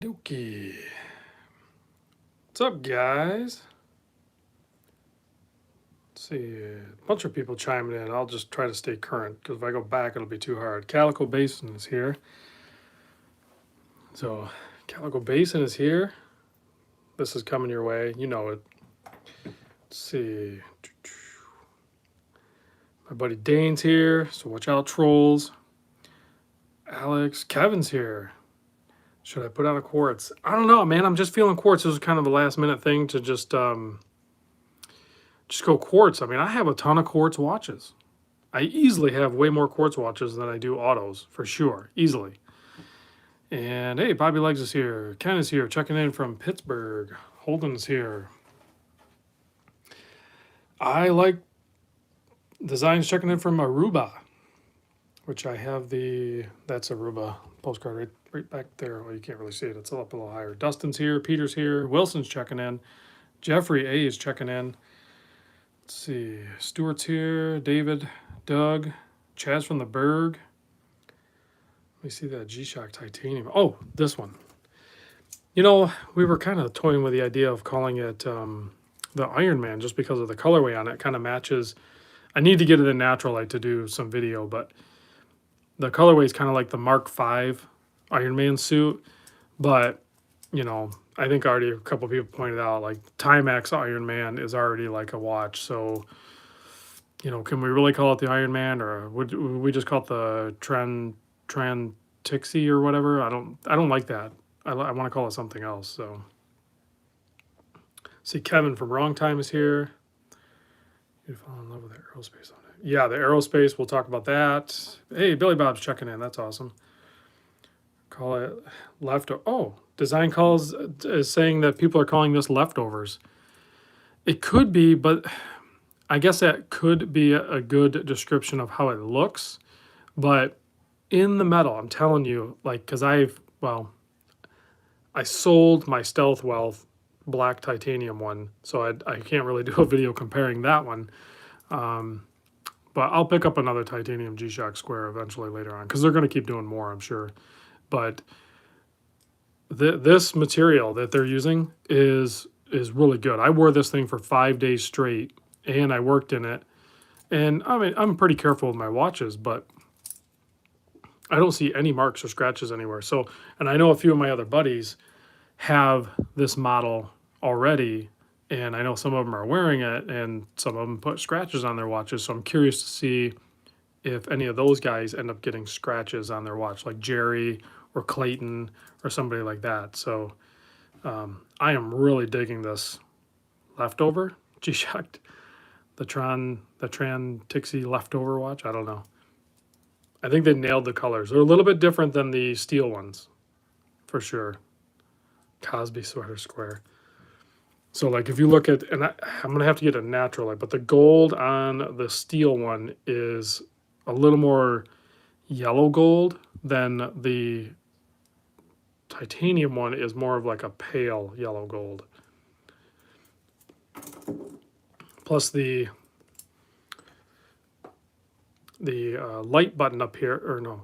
Okay. What's up, guys? Let's see, a bunch of people chiming in. I'll just try to stay current because if I go back, it'll be too hard. Calico Basin is here. So, Calico Basin is here. This is coming your way. You know it. Let's see. My buddy Dane's here, so watch out, trolls. Alex, Kevin's here. Should I put out a Quartz? I don't know, man. I'm just feeling Quartz. This was kind of a last minute thing to just go Quartz. I mean, I have a ton of Quartz watches. I easily have way more Quartz watches than I do autos, for sure, easily. And hey, Bobby Legs is here. Ken is here, checking in from Pittsburgh. Holden's here. I like designs checking in from Aruba, which I have that's Aruba postcard right back there. Well, you can't really see it. It's up a little higher. Dustin's here. Peter's here. Wilson's checking in. Jeffrey A is checking in. Let's see. Stuart's here. David, Doug, Chaz from the Berg. Let me see that G-Shock titanium. Oh, this one. You know, we were kind of toying with the idea of calling it the Iron Man just because of the colorway on it. It kind of matches. I need to get it in natural light to do some video, but the colorway is kind of like the Mark V Iron Man suit. But, you know, I think already a couple of people pointed out, like, Timex Iron Man is already like a watch. So, you know, can we really call it the Iron Man, or would we just call it the Tron Trixie or whatever? I don't like that. I want to call it something else. So, see, Kevin from Wrong Time is here. You fall in love with the Aerospace on it. Yeah, the Aerospace. We'll talk about that. Hey, Billy Bob's checking in. That's awesome. Call it leftover. Oh, design calls is saying that people are calling this leftovers. It could be, but I guess that could be a good description of how it looks. But in the metal, I'm telling you, like, because I sold my Stealth Wealth black titanium one, so I can't really do a video comparing that one. But I'll pick up another titanium G-Shock square eventually later on because they're going to keep doing more, I'm sure. But this material that they're using is really good. I wore this thing for 5 days straight, and I worked in it. And I mean, I'm pretty careful with my watches, but I don't see any marks or scratches anywhere. So, and I know a few of my other buddies have this model already, and I know some of them are wearing it, and some of them put scratches on their watches. So I'm curious to see if any of those guys end up getting scratches on their watch, like Jerry or Clayton or somebody like that. So I am really digging this leftover G-Shock, the Tron Trixie leftover watch. I don't know. I think they nailed the colors. They're a little bit different than the steel ones, for sure. Cosby sweater square. So, like, if you look at, and I'm going to have to get a natural light, but the gold on the steel one is a little more yellow gold than the titanium one is more of like a pale yellow gold. Plus the light button up here, or no,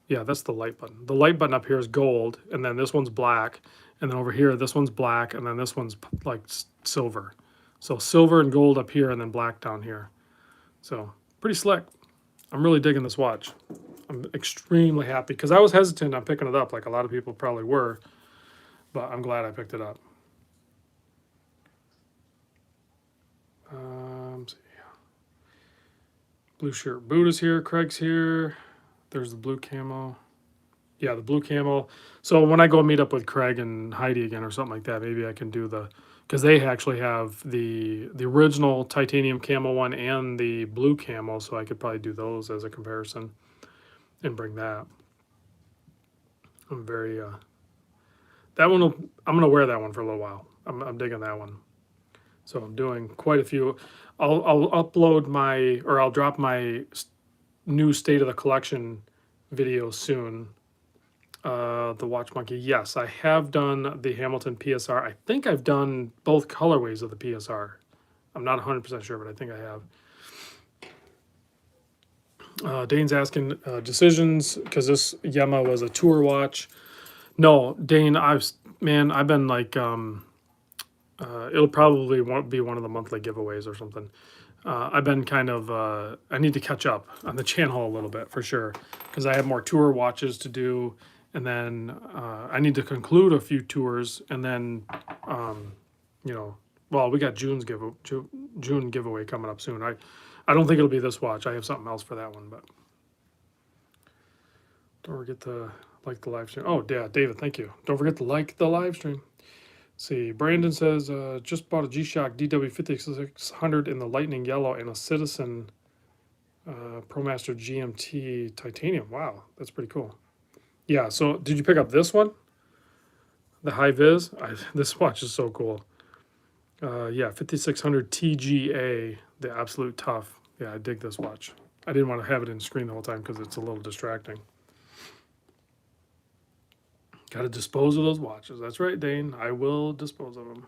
yeah, that's the light button. The light button up here is gold, and then this one's black, and then over here, this one's black, and then this one's like silver. So silver and gold up here, and then black down here. So pretty slick. I'm really digging this watch. I'm extremely happy because I was hesitant on picking it up, like a lot of people probably were, but I'm glad I picked it up. See. Blue shirt boot is here. Craig's here. There's the blue camo. Yeah, the blue camo. So when I go meet up with Craig and Heidi again or something like that, maybe I can do because they actually have the original titanium camo one and the blue camo, so I could probably do those as a comparison and bring that. I'm very that one I'm gonna wear that one for a little while. I'm digging that one. So I'm doing quite a few. I'll upload I'll drop my new state of the collection video soon. The Watch Monkey. Yes, I have done the Hamilton PSR. I think I've done both colorways of the PSR. I'm not 100% sure, but I think I have. Dane's asking decisions because this Yema was a tour watch. No, Dane, I've been like, it'll probably be one of the monthly giveaways or something. I've been kind of, I need to catch up on the channel a little bit for sure, because I have more tour watches to do, and then I need to conclude a few tours, and then, you know, well, we got June giveaway coming up soon. I don't think it'll be this watch. I have something else for that one, but don't forget to like the live stream. Oh, yeah, David, thank you. Don't forget to like the live stream. See, Brandon says, just bought a G-Shock DW5600 in the lightning yellow and a Citizen ProMaster GMT titanium. Wow, that's pretty cool. Yeah, so did you pick up this one? The high vis? This watch is so cool. Yeah, 5600 TGA, the absolute tough. Yeah, I dig this watch. I didn't want to have it in screen the whole time because it's a little distracting. Got to dispose of those watches. That's right, Dane. I will dispose of them.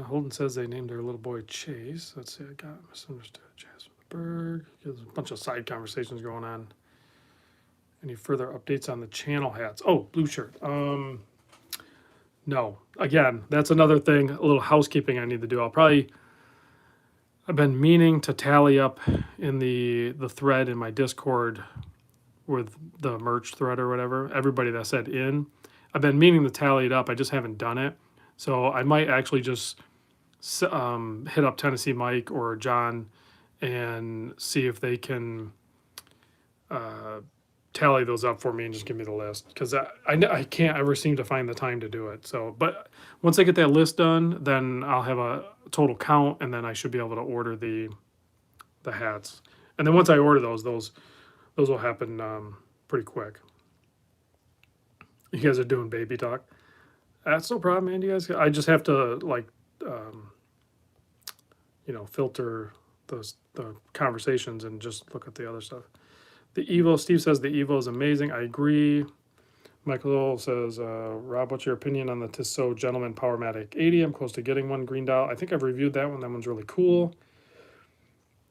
Holden says they named their little boy Chase. Let's see, I got misunderstood. Jasper Berg. There's a bunch of side conversations going on. Any further updates on the channel hats? Oh, blue shirt. No. Again, that's another thing, a little housekeeping I need to do. I've been meaning to tally up in the thread in my Discord with the merch thread or whatever, everybody that said in. I've been meaning to tally it up. I just haven't done it. So I might actually just hit up Tennessee Mike or John and see if they can tally those up for me and just give me the list, because I can't ever seem to find the time to do it. So, but once I get that list done, then I'll have a total count, and then I should be able to order the hats. And then once I order those will happen pretty quick. You guys are doing baby talk. That's no problem, man. You guys, I just have to like, filter the conversations and just look at the other stuff. The Evo, Steve says the Evo is amazing. I agree. Michael says, Rob, what's your opinion on the Tissot Gentleman Powermatic 80? I'm close to getting one. Green dial. I think I've reviewed that one. That one's really cool.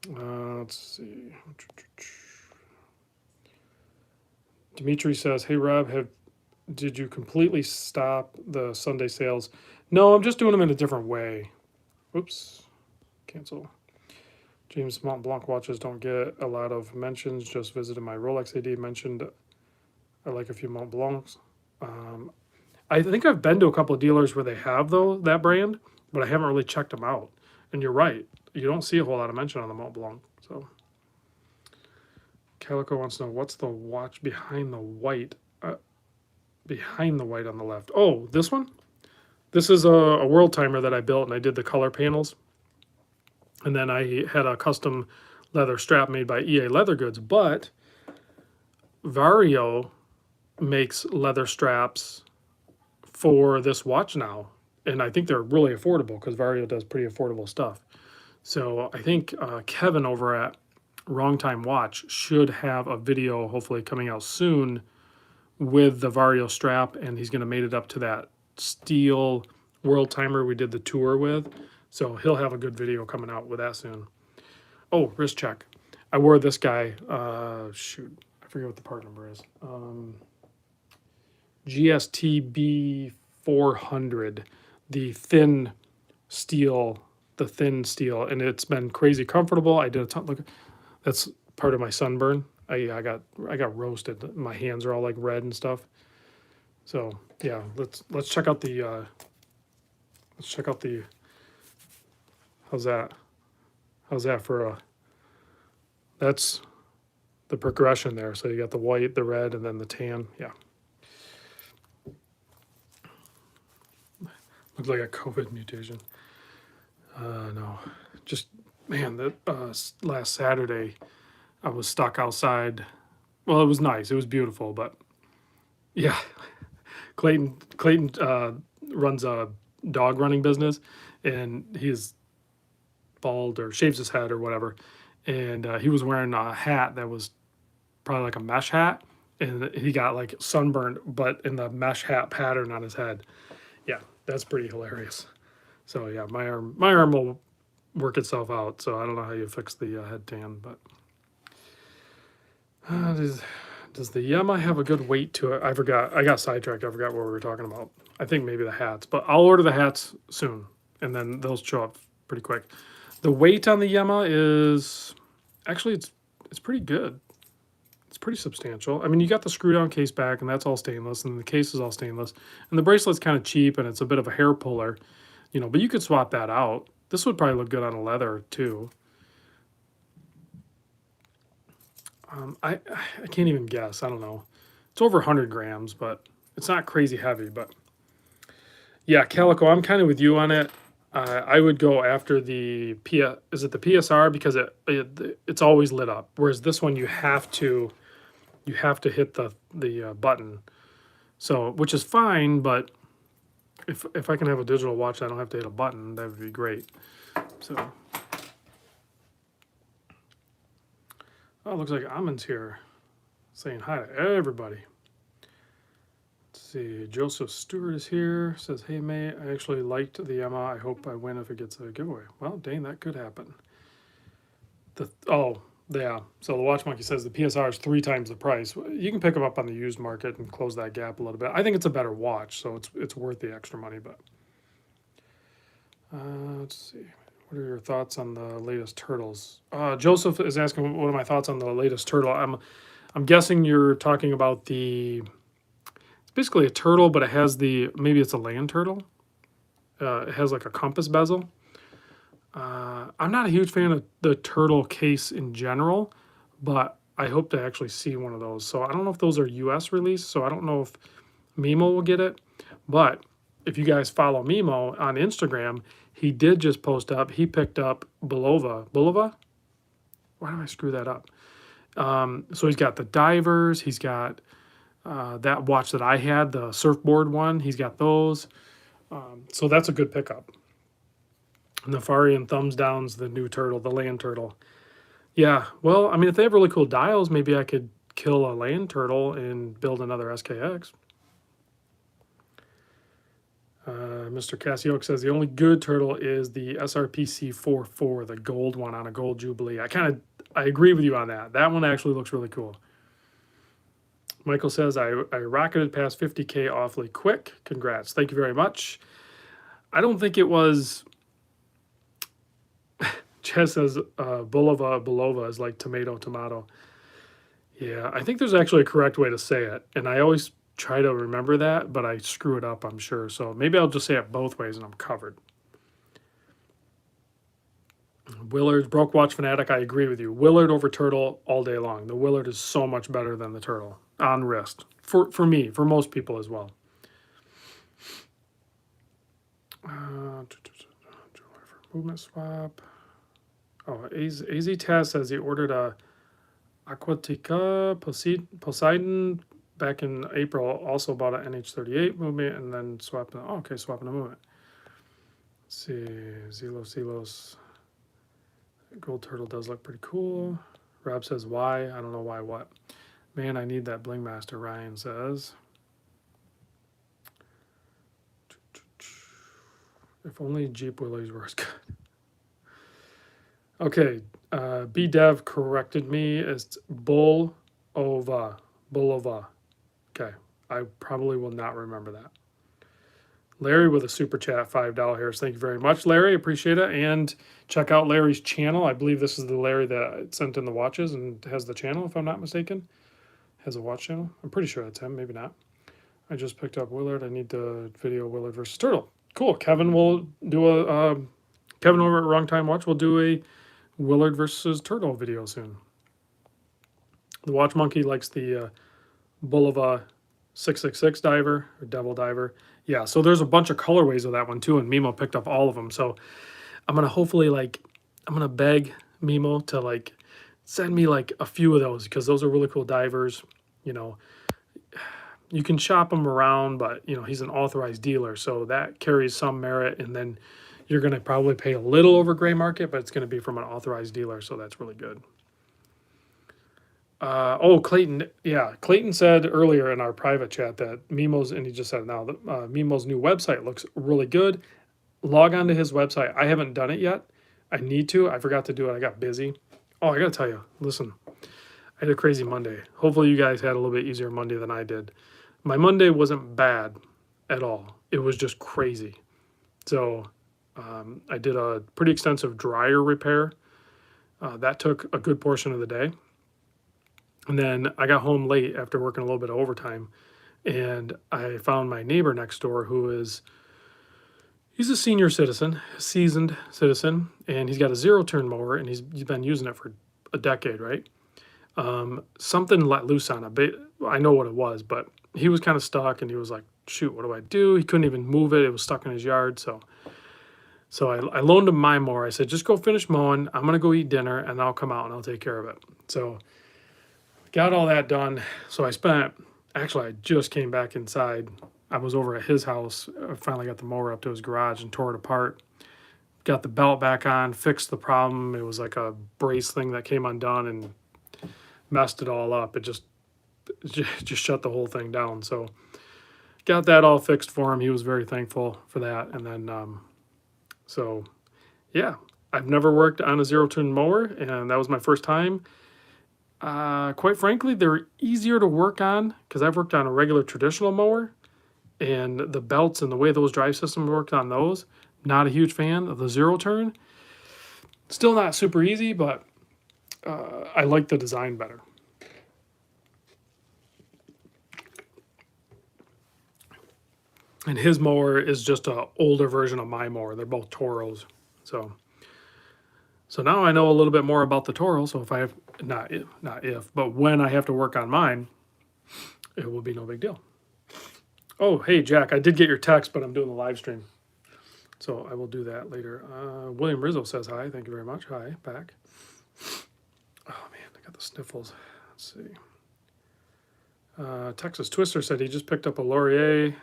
Let's see. Dimitri says, hey, Rob, did you completely stop the Sunday sales? No, I'm just doing them in a different way. Oops. Cancel. James Mont Blanc watches don't get a lot of mentions. Just visited my Rolex AD. Mentioned I like a few Mont Blancs. I think I've been to a couple of dealers where they have that brand, but I haven't really checked them out. And you're right. You don't see a whole lot of mention on the Mont Blanc. So Calico wants to know, what's the watch behind the white? Behind the white on the left. Oh, this one? This is a world timer that I built, and I did the color panels. And then I had a custom leather strap made by EA Leather Goods. But Vario makes leather straps for this watch now. And I think they're really affordable because Vario does pretty affordable stuff. So I think Kevin over at Wrong Time Watch should have a video hopefully coming out soon with the Vario strap, and he's going to mate it up to that steel world timer we did the tour with. So he'll have a good video coming out with that soon. Oh, wrist check. I wore this guy. Shoot, I forget what the part number is. GSTB 400, the thin steel, and it's been crazy comfortable. I did a ton. Look, that's part of my sunburn. I got roasted. My hands are all like red and stuff. So yeah, let's check out the how's that for a, that's the progression there. So you got the white, the red, and then the tan. Yeah. Looks like a COVID mutation. No, just, man, that last Saturday I was stuck outside. Well, it was nice. It was beautiful, but yeah, Clayton runs a dog running business, and he's bald or shaves his head or whatever. And he was wearing a hat that was probably like a mesh hat, and he got like sunburned, but in the mesh hat pattern on his head. Yeah, that's pretty hilarious. So yeah, my arm will work itself out. So I don't know how you fix the head tan, but Does the Yema have a good weight to it? I forgot. I got sidetracked. I forgot what we were talking about. I think maybe the hats, but I'll order the hats soon, and then they'll show up pretty quick. The weight on the Yema is actually it's pretty good. It's pretty substantial. I mean, you got the screw down case back, and that's all stainless, and the case is all stainless, and the bracelet's kind of cheap, and it's a bit of a hair puller, you know. But you could swap that out. This would probably look good on a leather too. I can't even guess. I don't know. It's over 100 grams, but it's not crazy heavy. But yeah, Calico, I'm kind of with you on it. I would go after the is it the PSR, because it's always lit up, whereas this one you have to hit the button. So, which is fine, but if I can have a digital watch, I don't have to hit a button. That would be great. So, oh, it looks like Amon's here, saying hi to everybody. See, Joseph Stewart is here. Says, hey, May, I actually liked the Emma. I hope I win if it gets a giveaway. Well, dang, that could happen. Oh, yeah. So the Watch Monkey says the PSR is 3 times the price. You can pick them up on the used market and close that gap a little bit. I think it's a better watch, so it's worth the extra money. But let's see. What are your thoughts on the latest turtles? Joseph is asking what are my thoughts on the latest turtle. I'm guessing you're talking about the... basically a turtle, but it has maybe it's a land turtle. It has like a compass bezel. I'm not a huge fan of the turtle case in general, but I hope to actually see one of those. So I don't know if those are US released, so I don't know if Mimo will get it. But if you guys follow Mimo on Instagram, he did just post up. He picked up Bulova? Why did I screw that up? So he's got the divers. He's got that watch that I had, the surfboard one. He's got those. So that's a good pickup. Nefarian thumbs down's the new turtle, the land turtle. Yeah, well, I mean, if they have really cool dials, maybe I could kill a land turtle and build another SKX. Mr. Cassioke says the only good turtle is the SRPC 44, the gold one on a gold Jubilee. I agree with you on that. That one actually looks really cool. Michael says, I rocketed past 50K awfully quick. Congrats. Thank you very much. I don't think it was... Chess says, Bulova is like tomato. Yeah, I think there's actually a correct way to say it. And I always try to remember that, but I screw it up, I'm sure. So maybe I'll just say it both ways and I'm covered. Willard, Broke Watch Fanatic, I agree with you. Willard over Turtle all day long. The Willard is so much better than the Turtle on wrist. For me, for most people as well. Movement swap. Oh, AZ Taz says he ordered a Aquatica Poseidon back in April. Also bought an NH38 movement and then swapping. Oh, okay, swapping a movement. Let's see. Zelos. Gold Turtle does look pretty cool. Rob says, why? I don't know why what. Man, I need that Bling Master, Ryan says. If only Jeep Willys were as good. Okay, B-Dev corrected me. It's Bulova. Okay, I probably will not remember that. Larry with a super chat, $5 here. Thank you very much, Larry. Appreciate it. And check out Larry's channel. I believe this is the Larry that sent in the watches and has the channel, if I'm not mistaken. Has a watch channel. I'm pretty sure that's him. Maybe not. I just picked up Willard. I need the video Willard versus Turtle. Cool. Kevin will do Kevin over at Wrong Time Watch will do a Willard versus Turtle video soon. The Watch Monkey likes the Bulova 666 diver or Devil diver. Yeah, so there's a bunch of colorways of that one too, and Mimo picked up all of them. So I'm gonna hopefully I'm gonna beg Mimo to send me a few of those, because those are really cool divers. You know, you can shop them around, but he's an authorized dealer, so that carries some merit. And then you're gonna probably pay a little over gray market, but it's gonna be from an authorized dealer, so that's really good. Clayton. Yeah, Clayton said earlier in our private chat that Mimo's, and he just said it now, that Mimo's new website looks really good. Log on to his website. I haven't done it yet. I need to. I forgot to do it. I got busy. Oh, I got to tell you, listen, I had a crazy Monday. Hopefully you guys had a little bit easier Monday than I did. My Monday wasn't bad at all. It was just crazy. So I did a pretty extensive dryer repair. That took a good portion of the day. And then I got home late after working a little bit of overtime. And I found my neighbor next door he's a senior citizen, seasoned citizen, and he's got a zero turn mower and he's been using it for a decade, right? Something let loose on it. I know what it was, but he was kind of stuck and he was like, shoot, what do I do? He couldn't even move it. It was stuck in his yard. So I loaned him my mower. I said, just go finish mowing. I'm going to go eat dinner and I'll come out and I'll take care of it. So got all that done. So I just came back inside. I was over at his house. I finally got the mower up to his garage and tore it apart. Got the belt back on, fixed the problem. It was like a brace thing that came undone and messed it all up. It just shut the whole thing down. So got that all fixed for him. He was very thankful for that. And then, so yeah, I've never worked on a zero turn mower and that was my first time. Quite frankly, they're easier to work on because I've worked on a regular traditional mower and the belts and the way those drive systems worked on those. Not a huge fan of the zero turn. Still not super easy, but I like the design better. And his mower is just an older version of my mower. They're both Toros. So now I know a little bit more about the Toro. So if I have, but when I have to work on mine, it will be no big deal. Oh, hey, Jack, I did get your text, but I'm doing the live stream. So I will do that later. William Rizzo says hi. Thank you very much. Hi, back. Oh, man, I got the sniffles. Let's see. Texas Twister said he just picked up a Laurier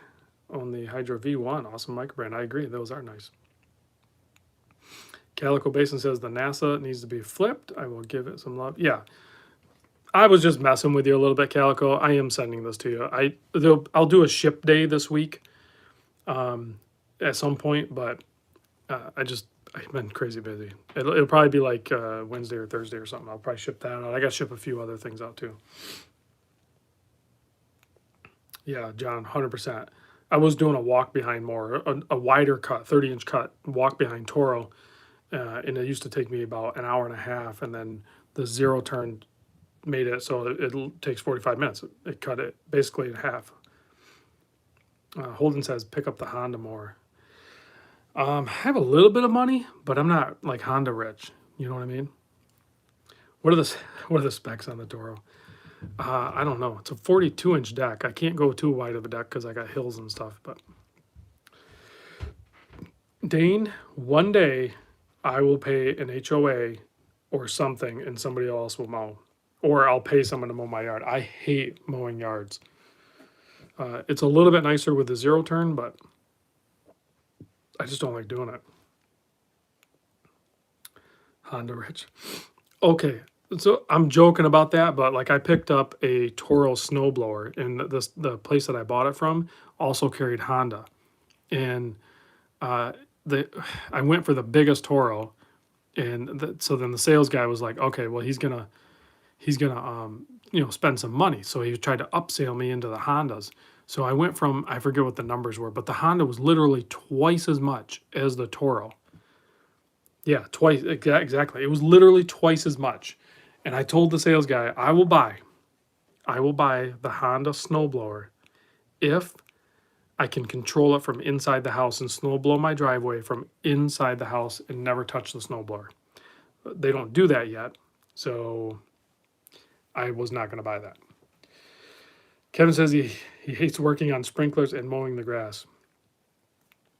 on the Hydro V1. Awesome microbrand. I agree. Those are nice. Calico Basin says the NASA needs to be flipped. I will give it some love. Yeah. I was just messing with you a little bit, Calico. I am sending this to you. I'll do a ship day this week at some point, but I've been crazy busy. It'll probably be like Wednesday or Thursday or something. I'll probably ship that out. I got to ship a few other things out too. Yeah, John, 100%. I was doing a walk behind more, a wider cut, 30-inch cut, walk behind Toro, and it used to take me about an hour and a half, and then the zero turn made it so it takes 45 minutes. It cut it basically in half. Holden says, pick up the Honda more. I have a little bit of money, but I'm not like Honda rich. You know what I mean? What are the specs on the Toro? I don't know. It's a 42-inch deck. I can't go too wide of a deck because I got hills and stuff. But Dane, one day I will pay an HOA or something, and somebody else will mow, or I'll pay someone to mow my yard. I hate mowing yards. It's a little bit nicer with the zero turn, but I just don't like doing it. Honda Rich. Okay, so I'm joking about that, but like I picked up a Toro snowblower, and the place that I bought it from also carried Honda, and I went for the biggest Toro, and so then the sales guy was like, okay, well he's gonna spend some money, so he tried to upsell me into the Hondas. So I went from, I forget what the numbers were, but the Honda was literally twice as much as the Toro. Yeah, twice, exactly. It was literally twice as much. And I told the sales guy, I will buy the Honda snowblower if I can control it from inside the house and snowblow my driveway from inside the house and never touch the snowblower. They don't do that yet, so I was not going to buy that. Kevin says he hates working on sprinklers and mowing the grass.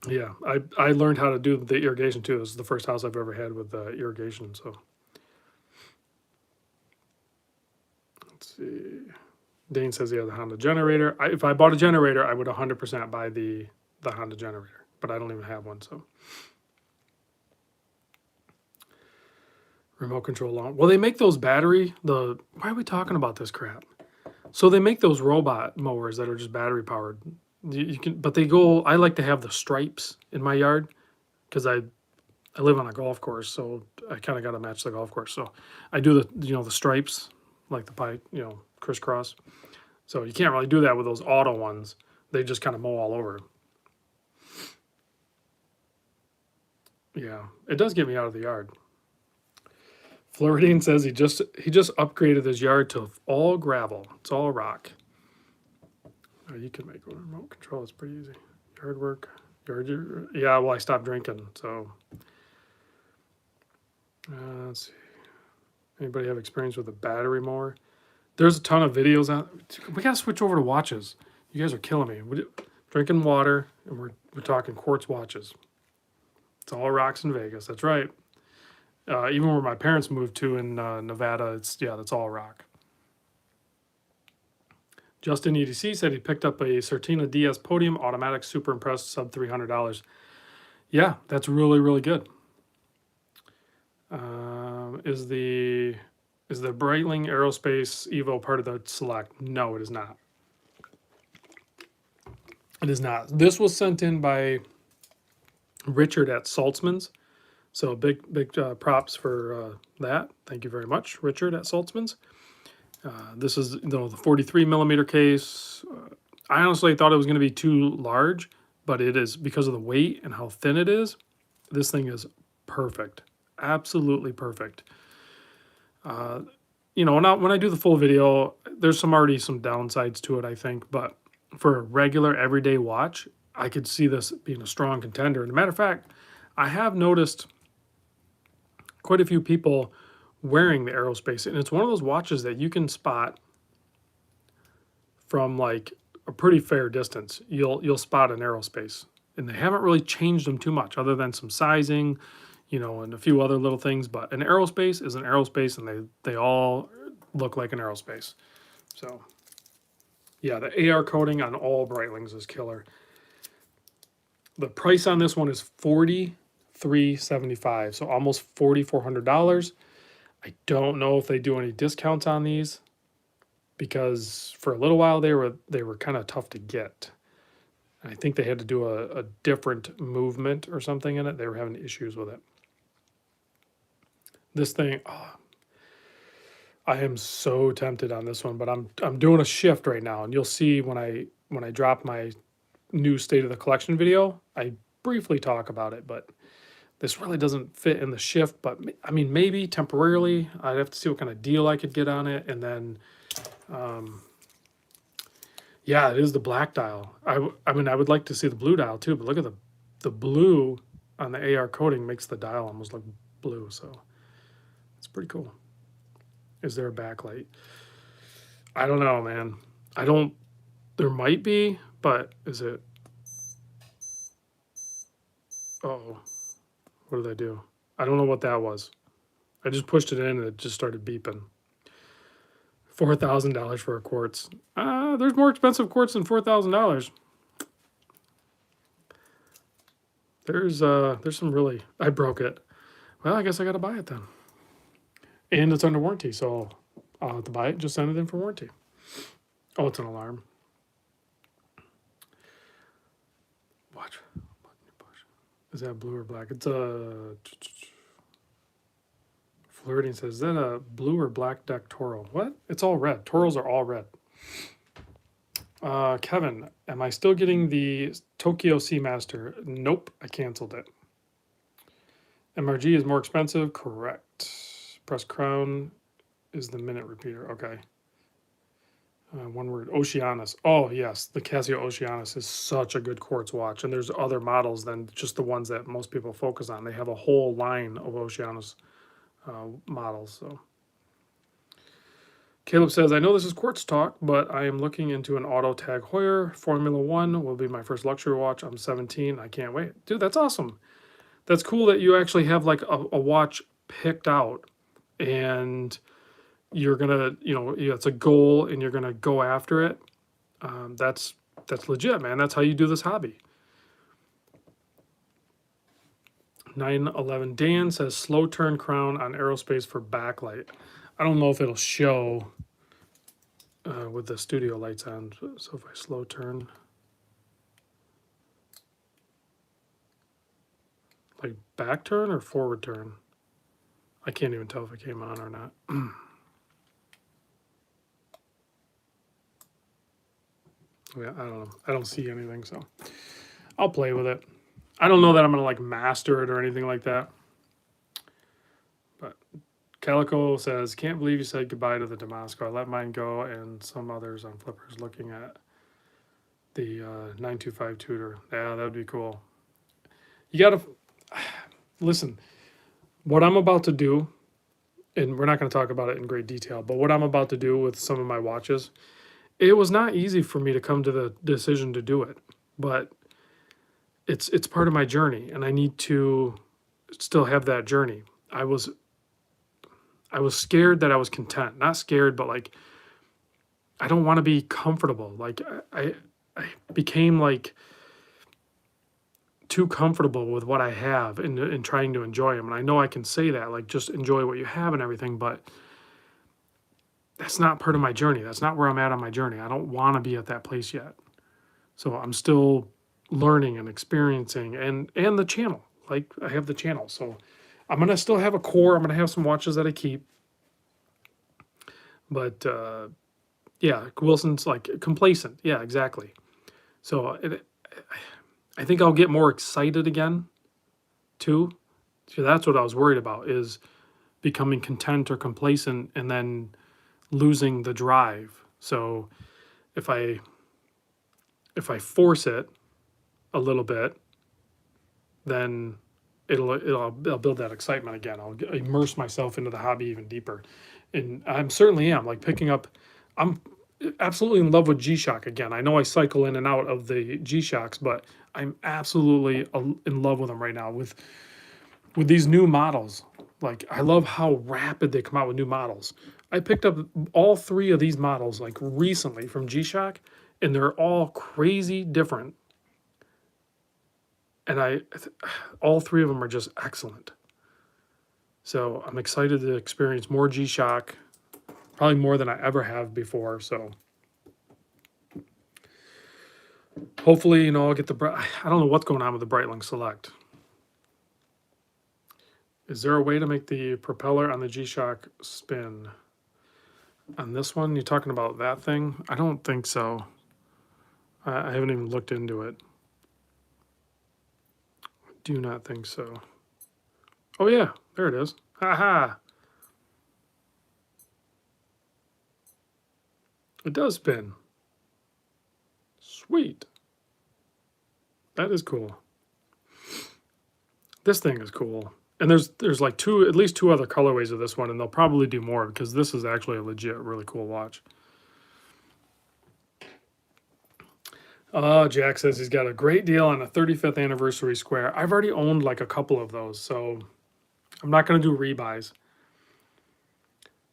Yeah, I learned how to do the irrigation too. This is the first house I've ever had with irrigation. So let's see. Dane says he has a Honda generator. If I bought a generator, I would 100% buy the Honda generator, but I don't even have one. So remote control lawn. Well, they make those why are we talking about this crap? So they make those robot mowers that are just battery powered. You can, but I like to have the stripes in my yard because I live on a golf course, so I kind of got to match the golf course. So I do the stripes like the pipe, crisscross. So you can't really do that with those auto ones. They just kind of mow all over. Yeah, it does get me out of the yard. Floridian says he just upgraded his yard to all gravel. It's all rock. Oh, you can make a remote control. It's pretty easy. Yard work. Yeah, well, I stopped drinking, so. Let's see. Anybody have experience with a battery mower? There's a ton of videos out. We gotta switch over to watches. You guys are killing me. We're drinking water, and we're talking quartz watches. It's all rocks in Vegas. That's right. Even where my parents moved to in Nevada, that's all rock. Justin EDC said he picked up a Certina DS Podium automatic, super impressed, sub $300. Yeah, that's really, really good. Is the Breitling Aerospace Evo part of the Select? No, it is not. It is not. This was sent in by Richard at Saltzman's. So big props for that. Thank you very much, Richard at Saltzman's. This is the 43 millimeter case. I honestly thought it was going to be too large, but it is, because of the weight and how thin it is. This thing is perfect, absolutely perfect. When I do the full video, there's already some downsides to it, I think, but for a regular everyday watch, I could see this being a strong contender. And as a matter of fact, I have noticed quite a few people wearing the Aerospace, and it's one of those watches that you can spot from like a pretty fair distance. You'll spot an Aerospace, and they haven't really changed them too much, other than some sizing, and a few other little things. But an Aerospace is an Aerospace, and they all look like an Aerospace. So, yeah, the AR coating on all Breitlings is killer. The price on this one is $43.75, so almost $4,400. I don't know if they do any discounts on these, because for a little while they were kind of tough to get. I think they had to do a different movement or something in it. They were having issues with it. This thing, I am so tempted on this one, but I'm doing a shift right now, and you'll see when I drop my new State of the Collection video, I briefly talk about it, but this really doesn't fit in the shift. But I mean, maybe temporarily. I'd have to see what kind of deal I could get on it, and then, yeah, it is the black dial. I mean, I would like to see the blue dial too, but look at the blue on the AR coating makes the dial almost look blue, so it's pretty cool. Is there a backlight? I don't know, man. There might be, but is it? Uh-oh. What did I do? I don't know what that was. I just pushed it in and it just started beeping. $4,000 for a quartz. There's more expensive quartz than $4,000. There's some really. I broke it. Well, I guess I got to buy it then. And it's under warranty, so I'll have to buy it. Just send it in for warranty. Oh, it's an alarm. Watch. Is that blue or black? It's a. Flirting says, is that a blue or black deck Toro? What? It's all red. Toros are all red. Kevin, am I still getting the Tokyo Seamaster? Nope, I canceled it. MRG is more expensive? Correct. Press crown is the minute repeater. Okay. One word, Oceanus. Oh, yes, the Casio Oceanus is such a good quartz watch, and there's other models than just the ones that most people focus on. They have a whole line of Oceanus models. So, Caleb says, I know this is quartz talk, but I am looking into an Auto Tag Heuer Formula One. Will be my first luxury watch. I'm 17. I can't wait. Dude, that's awesome. That's cool that you actually have like a watch picked out, and you're gonna, it's a goal, and you're gonna go after it. That's legit, man. That's how you do this hobby. 911 Dan says slow turn crown on Aerospace for backlight. I don't know if it'll show with the studio lights on. So if I slow turn, like back turn or forward turn, I can't even tell if it came on or not. Yeah, I don't know. I don't see anything, so I'll play with it. I don't know that I'm gonna like master it or anything like that. But Calico says, "Can't believe you said goodbye to the Damasco. I let mine go, and some others on flippers looking at the 925 Tudor. Yeah, that would be cool. You gotta listen. What I'm about to do, and we're not going to talk about it in great detail, but what I'm about to do with some of my watches, it was not easy for me to come to the decision to do it, but it's part of my journey, and I need to still have that journey. I was scared that I was content, not scared, but like I don't want to be comfortable. Like I became like too comfortable with what I have and trying to enjoy them. And I know I can say that, like just enjoy what you have and everything, but that's not part of my journey. That's not where I'm at on my journey. I don't want to be at that place yet. So I'm still learning and experiencing and the channel. Like I have the channel. So I'm gonna still have a core. I'm gonna have some watches that I keep. But yeah, Wilson's like complacent. Yeah, exactly. So I think I'll get more excited again too. So that's what I was worried about is becoming content or complacent and then losing the drive. So if I force it a little bit, then I'll build that excitement again. I'll immerse myself into the hobby even deeper, and I'm certainly am like picking up. I'm absolutely in love with G-Shock again. I know I cycle in and out of the G-Shocks, but I'm absolutely in love with them right now with these new models. Like I love how rapid they come out with new models. I picked up all three of these models like recently from G-Shock, and they're all crazy different. And all three of them are just excellent. So I'm excited to experience more G-Shock, probably more than I ever have before. So hopefully, I'll get I don't know what's going on with the Breitling Select. Is there a way to make the propeller on the G-Shock spin? On this one, you're talking about that thing? I don't think so. I haven't even looked into it. Do not think so. Oh yeah, there it is. Ha. It does spin. Sweet. That is cool. This thing is cool. And there's like at least two other colorways of this one, and they'll probably do more because this is actually a legit, really cool watch. Jack says he's got a great deal on a 35th anniversary square. I've already owned like a couple of those, so I'm not going to do rebuys.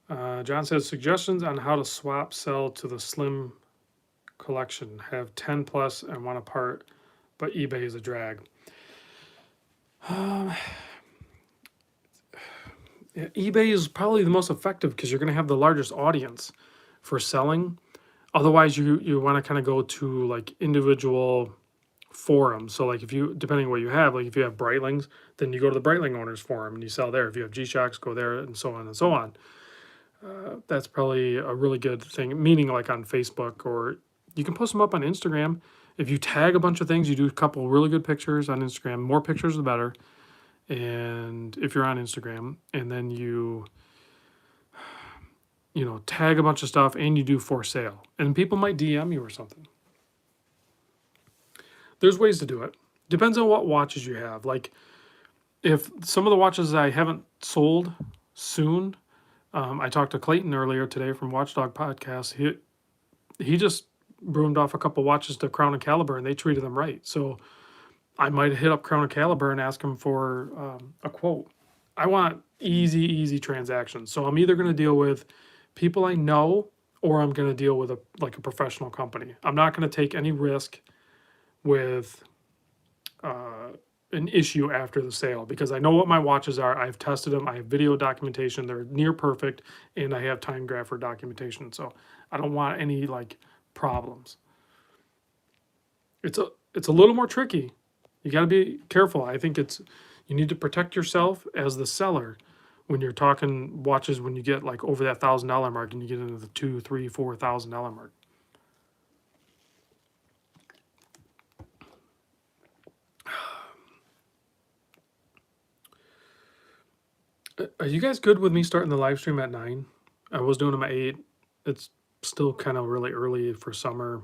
John says suggestions on how to swap sell to the slim collection. Have 10 plus and want a part, but eBay is a drag. Yeah, eBay is probably the most effective because you're going to have the largest audience for selling. Otherwise, you want to kind of go to like individual forums. So like if you, depending on what you have, like if you have Breitlings, then you go to the Breitling owners forum and you sell there. If you have G-Shocks, go there, and so on and so on. That's probably a really good thing, meaning like on Facebook, or you can post them up on Instagram. If you tag a bunch of things, you do a couple really good pictures on Instagram. More pictures, the better. And if you're on Instagram, and then you tag a bunch of stuff and you do for sale, and people might DM you or something. There's ways to do it. Depends on what watches you have. Like if some of the watches I haven't sold soon, I talked to Clayton earlier today from Watchdog Podcast. He just broomed off a couple watches to Crown and Caliber, and they treated them right. So I might hit up Crown and Caliber and ask them for a quote. I want easy transactions. So I'm either going to deal with people I know, or I'm going to deal with a professional company. I'm not going to take any risk with an issue after the sale because I know what my watches are. I've tested them. I have video documentation. They're near perfect, and I have time grapher documentation. So I don't want any problems. It's a little more tricky. You got to be careful. I think you need to protect yourself as the seller when you're talking watches, when you get over that $1,000 mark and you get into the $2,000, $3,000, $4,000 mark. Are you guys good with me starting the live stream at 9? I was doing them at 8. It's still kind of really early for summer.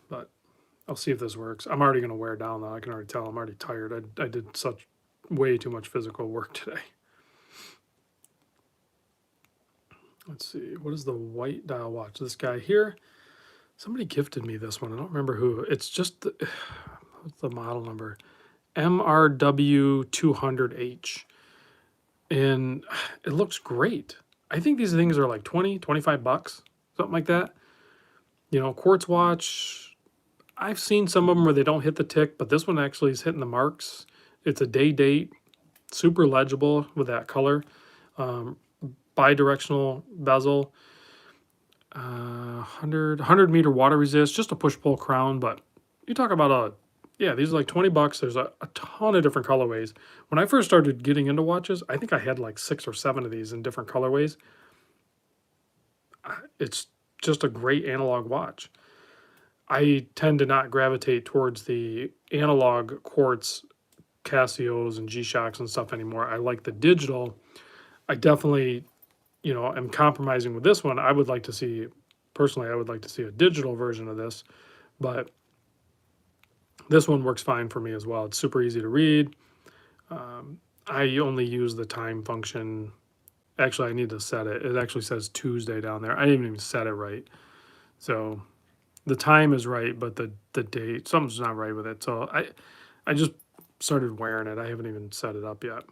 But I'll see if this works. I'm already going to wear down, though. I can already tell I'm already tired. I did such way too much physical work today. Let's see. What is the white dial watch? This guy here. Somebody gifted me this one. I don't remember who. It's just what's the model number? MRW200H. And it looks great. I think these things are like 20, 25 bucks, something like that. You know, Quartz watch. I've seen some of them where they don't hit the tick, but this one actually is hitting the marks. It's a day date, super legible with that color. Bidirectional bezel. 100 meter water resist, just a push-pull crown, but you talk about yeah, these are like 20 bucks. There's a ton of different colorways. When I first started getting into watches, I think I had like 6 or 7 of these in different colorways. It's just a great analog watch. I tend to not gravitate towards the analog Quartz Casios and G-Shocks and stuff anymore. I like the digital. I definitely, you know, am compromising with this one. I would like to see, personally, I would like to see a digital version of this, but this one works fine for me as well. It's super easy to read. I only use the time function. Actually, I need to set it. It actually says Tuesday down there. I didn't even set it right. So the time is right, but the date, something's not right with it. So I just started wearing it. I haven't even set it up yet.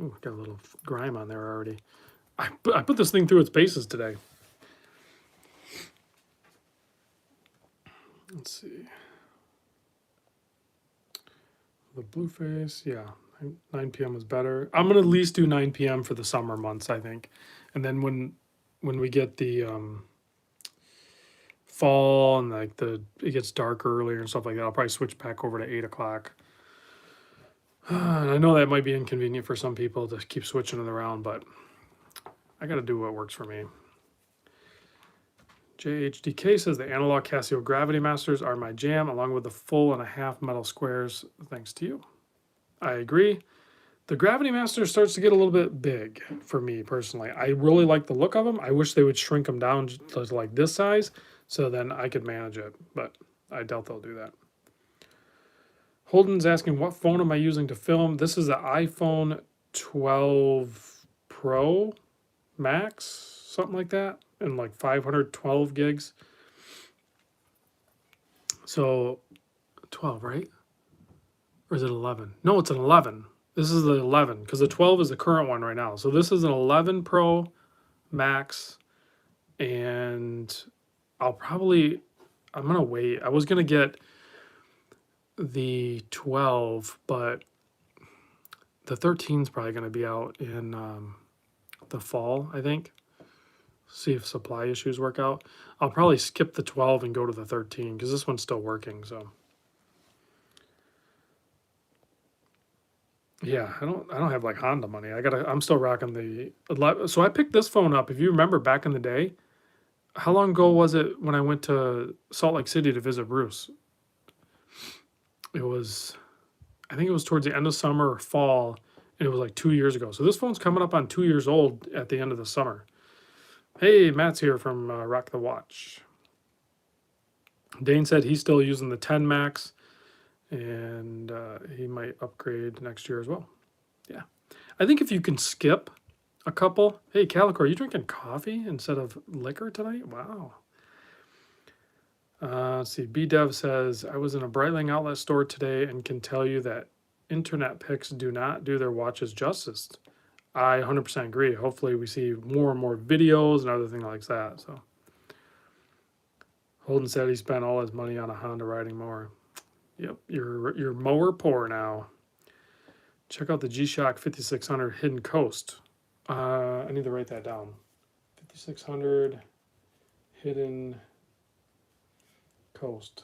Ooh, got a little grime on there already. I put this thing through its paces today. Let's see. The blue face, yeah. 9 p.m. is better. I'm gonna at least do 9 p.m. for the summer months, I think. And then when we get the fall and like it gets dark earlier and stuff like that, I'll probably switch back over to 8 o'clock. I know that might be inconvenient for some people to keep switching it around, but I gotta do what works for me. JHDK says the analog Casio Gravity Masters are my jam, along with the 1.5 metal squares, thanks to you. I agree. The Gravity Master starts to get a little bit big for me personally. I really like the look of them. I wish they would shrink them down to like this size so then I could manage it, but I doubt they'll do that. Holden's asking, what phone am I using to film? This is the iPhone 12 Pro Max, something like that, and like 512 gigs. So 12, right? Or is it 11? No, it's an 11. This is the 11 because the 12 is the current one right now. So this is an 11 Pro Max, and I'm gonna wait. I was gonna get the 12, but the 13 is probably gonna be out in the fall, I think. See if supply issues work out. I'll probably skip the 12 and go to the 13 because this one's still working. So yeah, I don't have like Honda money. I'm still rocking the 11. So I picked this phone up. If you remember back in the day, how long ago was it when I went to Salt Lake City to visit Bruce? I think it was towards the end of summer or fall, and it was like 2 years ago. So this phone's coming up on 2 years old at the end of the summer. Hey, Matt's here from Rock the Watch. Dane said he's still using the 10 Max, and he might upgrade next year as well. Yeah. I think if you can skip a couple. Hey, Calico, are you drinking coffee instead of liquor tonight? Wow. Let's see. BDev says, I was in a Breitling outlet store today and can tell you that internet pics do not do their watches justice. I 100% agree. Hopefully we see more and more videos and other things like that. So Holden said he spent all his money on a Honda riding mower. Yep, you're mower poor now. Check out the G-Shock 5600 Hidden Coast. I need to write that down. 5600 Hidden Coast.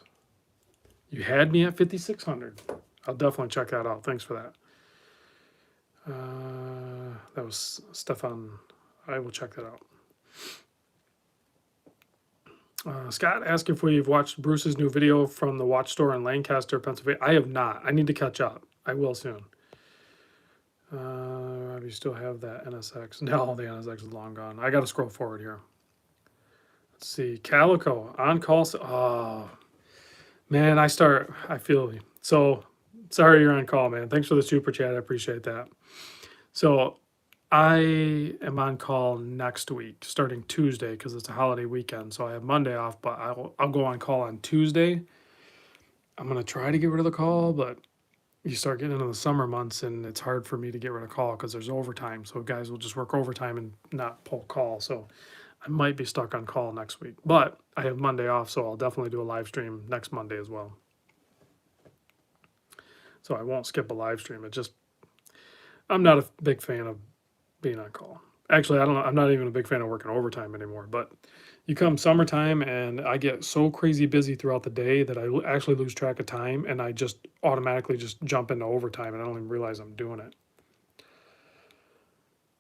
You had me at 5600. I'll definitely check that out. Thanks for that. That was Stefan. I will check that out. Scott asked if we've watched Bruce's new video from the watch store in Lancaster, Pennsylvania. I have not. I need to catch up. I will soon. You still have that NSX? No, the NSX is long gone. I got to scroll forward here. Let's see. Calico on call. Oh man, I feel you. So sorry you're on call, man. Thanks for the super chat. I appreciate that. So I am on call next week, starting Tuesday, because it's a holiday weekend. So I have Monday off, but I'll go on call on Tuesday. I'm gonna try to get rid of the call, but you start getting into the summer months, and it's hard for me to get rid of call because there's overtime. So guys will just work overtime and not pull call. So I might be stuck on call next week, but I have Monday off, so I'll definitely do a live stream next Monday as well. So I won't skip a live stream. I'm not a big fan of being on call. Actually, I don't know. I'm not even a big fan of working overtime anymore. But you come summertime, and I get so crazy busy throughout the day that I actually lose track of time, and I just automatically just jump into overtime, and I don't even realize I'm doing it.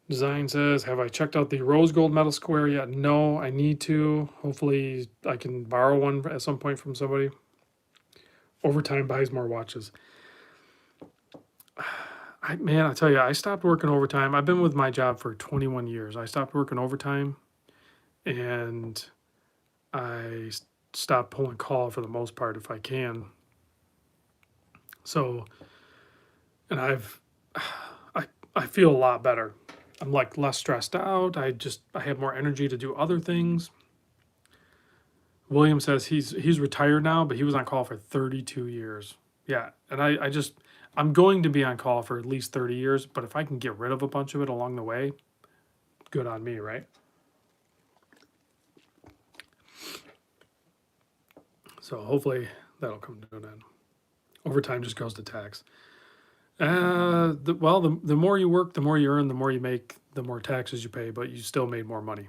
Design says, have I checked out the rose gold metal square yet? No, I need to. Hopefully, I can borrow one at some point from somebody. Overtime buys more watches. I tell you, I stopped working overtime. I've been with my job for 21 years. I stopped working overtime, and I stopped pulling call for the most part if I can. So, and I feel a lot better. I'm like less stressed out. I have more energy to do other things. William says he's retired now, but he was on call for 32 years. Yeah, and I'm going to be on call for at least 30 years, but if I can get rid of a bunch of it along the way, good on me, right? So hopefully that'll come to an end. Overtime just goes to tax. The more you work, the more you earn, the more you make, the more taxes you pay, but you still made more money.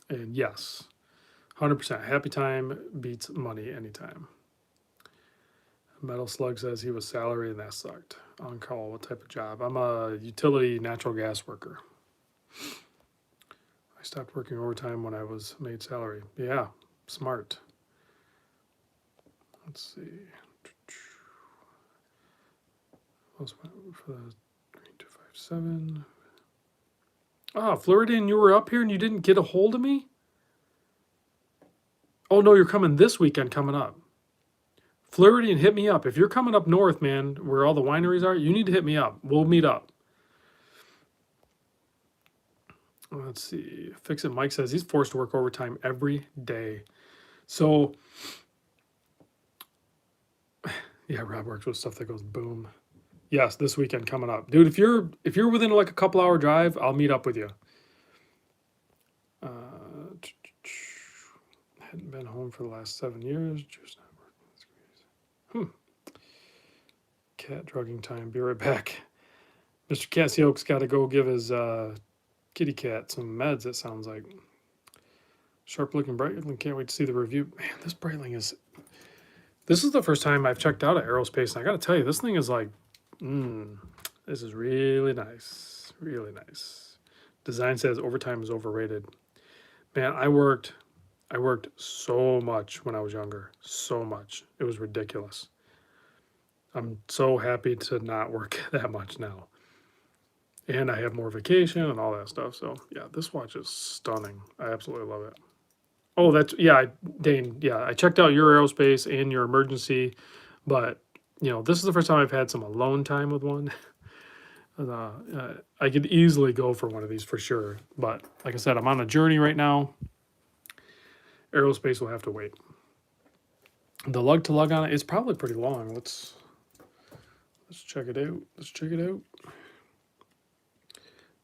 And yes, 100% happy time beats money anytime. Metal Slug says he was salary and that sucked. On call, what type of job? I'm a utility natural gas worker. I stopped working overtime when I was made salary. Yeah, smart. Let's see. For the 257. Ah, Floridian, you were up here and you didn't get a hold of me? Oh no, you're coming this weekend coming up. Floridian, hit me up. If you're coming up north, man, where all the wineries are, you need to hit me up. We'll meet up. Let's see. Fix It Mike says he's forced to work overtime every day. So, yeah, Rob works with stuff that goes boom. Yes, this weekend coming up, dude. If you're within like a couple hour drive, I'll meet up with you. Hadn't been home for the last 7 years. Just not working. Cat drugging time. Be right back. Mr. Cassio's got to go give his kitty cat some meds. It sounds like. Sharp looking Breitling. Can't wait to see the review. Man, this Breitling is. This is the first time I've checked out at Aerospace, and I got to tell you, this thing is like, this is really nice, really nice. Design says overtime is overrated. Man, I worked so much when I was younger, so much. It was ridiculous. I'm so happy to not work that much now. And I have more vacation and all that stuff. So yeah, this watch is stunning. I absolutely love it. Oh, Dane, yeah, I checked out your Aerospace and your emergency, but this is the first time I've had some alone time with one. I could easily go for one of these for sure, but like I said, I'm on a journey right now. Aerospace will have to wait. The lug to lug on it is probably pretty long. Let's check it out. Let's check it out.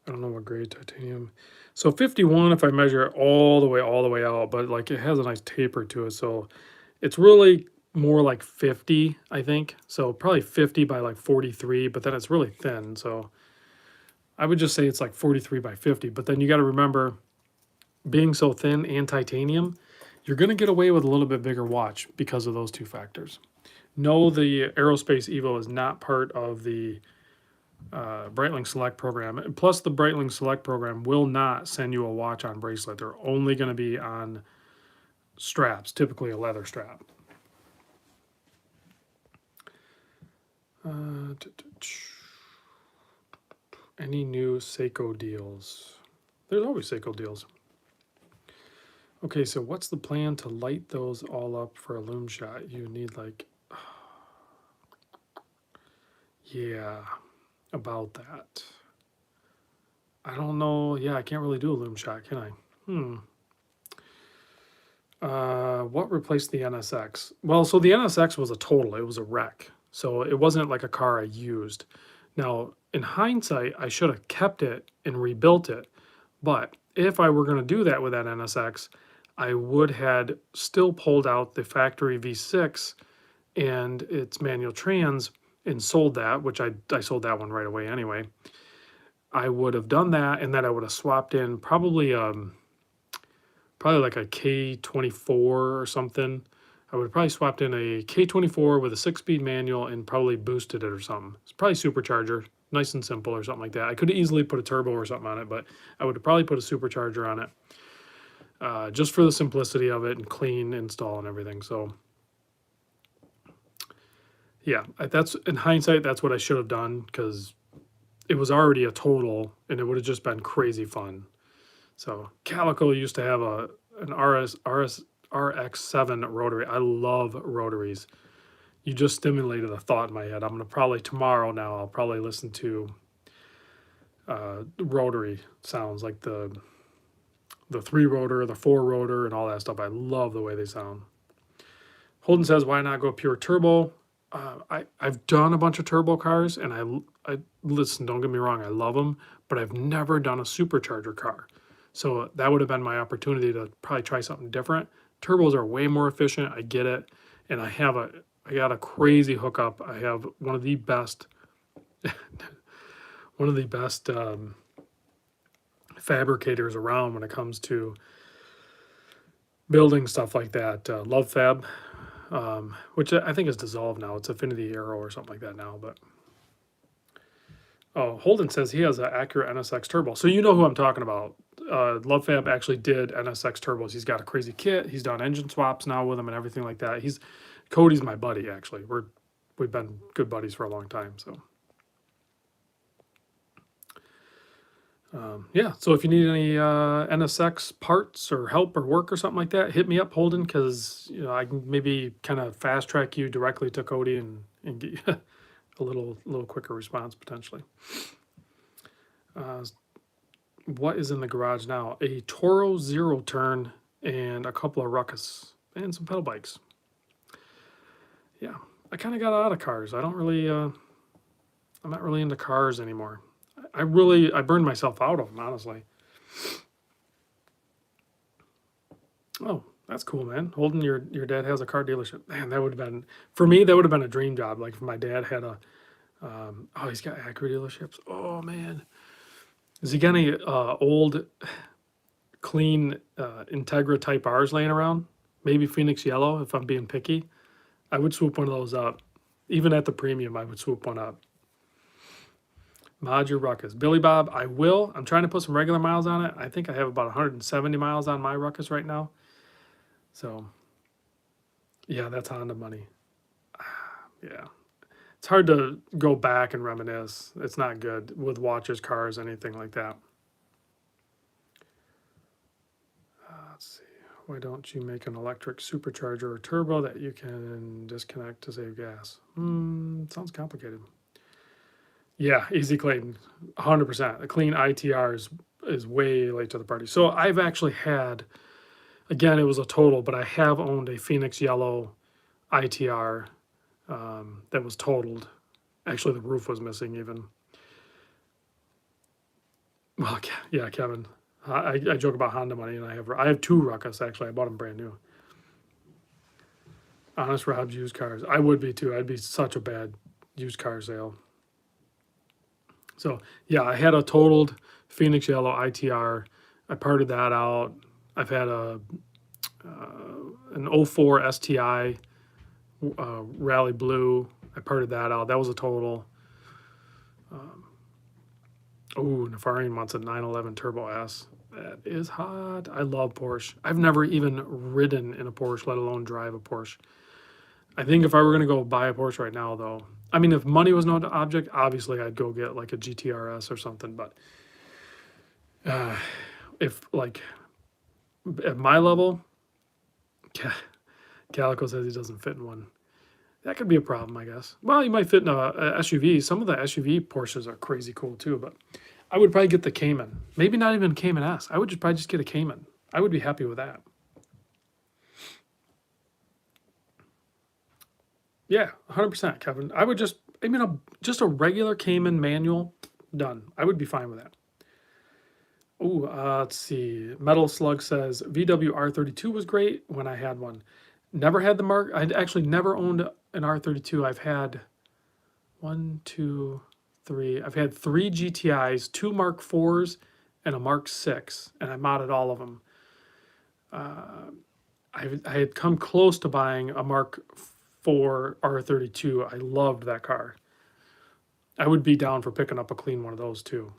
I don't know what grade titanium. So 51 if I measure it all the way out, but like it has a nice taper to it. So it's really more like 50, I think. So probably 50 by like 43, but then it's really thin. So I would just say it's like 43 by 50. But then you got to remember, being so thin and titanium, you're going to get away with a little bit bigger watch because of those two factors. No, the Aerospace Evo is not part of the Breitling Select program. And plus, the Breitling Select program will not send you a watch on bracelet. They're only going to be on straps, typically a leather strap. Any new Seiko deals? There's always Seiko deals. Okay, so what's the plan to light those all up for a loom shot? You need like, yeah, about that. I don't know. Yeah, I can't really do a loom shot, can I? What replaced the NSX? Well, so the NSX was a total. It was a wreck. So it wasn't like a car I used. Now, in hindsight, I should have kept it and rebuilt it. But if I were going to do that with that NSX, I would had still pulled out the factory V6 and its manual trans and sold that, which I sold that one right away anyway. I would have done that, and then I would have swapped in probably like a K24 or something. I would have probably swapped in a K24 with a 6-speed manual and probably boosted it or something. It's probably supercharger, nice and simple or something like that. I could easily put a turbo or something on it, but I would have probably put a supercharger on it, just for the simplicity of it and clean install and everything. So yeah, that's in hindsight, that's what I should have done, because it was already a total and it would have just been crazy fun. So Calico used to have an RX7 rotary. I love rotaries. You just stimulated a thought in my head. I'm gonna probably tomorrow now. I'll probably listen to rotary sounds, like the 3-rotor, the 4-rotor, and all that stuff. I love the way they sound. Holden says, "Why not go pure turbo?" I've done a bunch of turbo cars, and I listen. Don't get me wrong, I love them, but I've never done a supercharger car. So that would have been my opportunity to probably try something different. Turbos are way more efficient. I get it, and I got a crazy hookup. I have one of the best, fabricators around when it comes to building stuff like that. Love Fab, which I think is dissolved now. It's Affinity Aero or something like that now. But oh, Holden says he has an Acura NSX turbo. So you know who I'm talking about. Love Fab actually did NSX turbos. He's got a crazy kit. He's done engine swaps now with them and everything like that. Cody's my buddy, actually. We've been good buddies for a long time. So yeah. So if you need any NSX parts or help or work or something like that, hit me up, Holden, because I can maybe kind of fast track you directly to Cody and get you a little quicker response potentially. What is in the garage now? A Toro 0-turn and a couple of Ruckus and some pedal bikes. Yeah, I kind of got out of cars. I don't really, I'm not really into cars anymore. I burned myself out of them, honestly. Oh, that's cool, man. Holden, your dad has a car dealership. Man, that would have been, for me, that would have been a dream job. Like if my dad had he's got Acura dealerships. Oh, man. Has he got any old, clean Integra Type R's laying around? Maybe Phoenix Yellow, if I'm being picky. I would swoop one of those up. Even at the premium, I would swoop one up. Mod your Ruckus. Billy Bob, I will. I'm trying to put some regular miles on it. I think I have about 170 miles on my Ruckus right now. So, yeah, that's Honda money. Yeah. It's hard to go back and reminisce. It's not good with watches, cars, anything like that. Let's see. Why don't you make an electric supercharger or turbo that you can disconnect to save gas? Sounds complicated. Yeah, easy Clayton, 100%. A clean ITR is way late to the party. So I've actually had, again, it was a total, but I have owned a Phoenix Yellow ITR that was totaled. Actually, the roof was missing even. Well, yeah, Kevin. I joke about Honda money, and I have 2 Ruckus, actually. I bought them brand new. Honest Rob's used cars. I would be too. I'd be such a bad used car sale. So yeah, I had a totaled Phoenix Yellow ITR. I parted that out. I've had an 04 STI Rally Blue. I parted that out. That was a total. Nefarian wants a 911 Turbo S. That is hot. I love Porsche. I've never even ridden in a Porsche, let alone drive a Porsche. I think if I were going to go buy a Porsche right now, though, I mean, if money was no object, obviously I'd go get like a GTRS or something. But if like at my level, Calico says he doesn't fit in one. That could be a problem, I guess. Well, you might fit in a SUV. Some of the SUV Porsches are crazy cool too, but I would probably get the Cayman. Maybe not even Cayman S. I would probably just get a Cayman. I would be happy with that. Yeah, 100%, Kevin. I would just, I mean, just a regular Cayman manual, done. I would be fine with that. Oh, let's see. Metal Slug says VW R32 was great when I had one. Never had the Mark. I actually never owned an R32. I've had one, two, three. I've had three GTIs, two Mark IVs, and a Mark VI, and I modded all of them. I had come close to buying a Mark IV R32. I loved that car. I would be down for picking up a clean one of those too.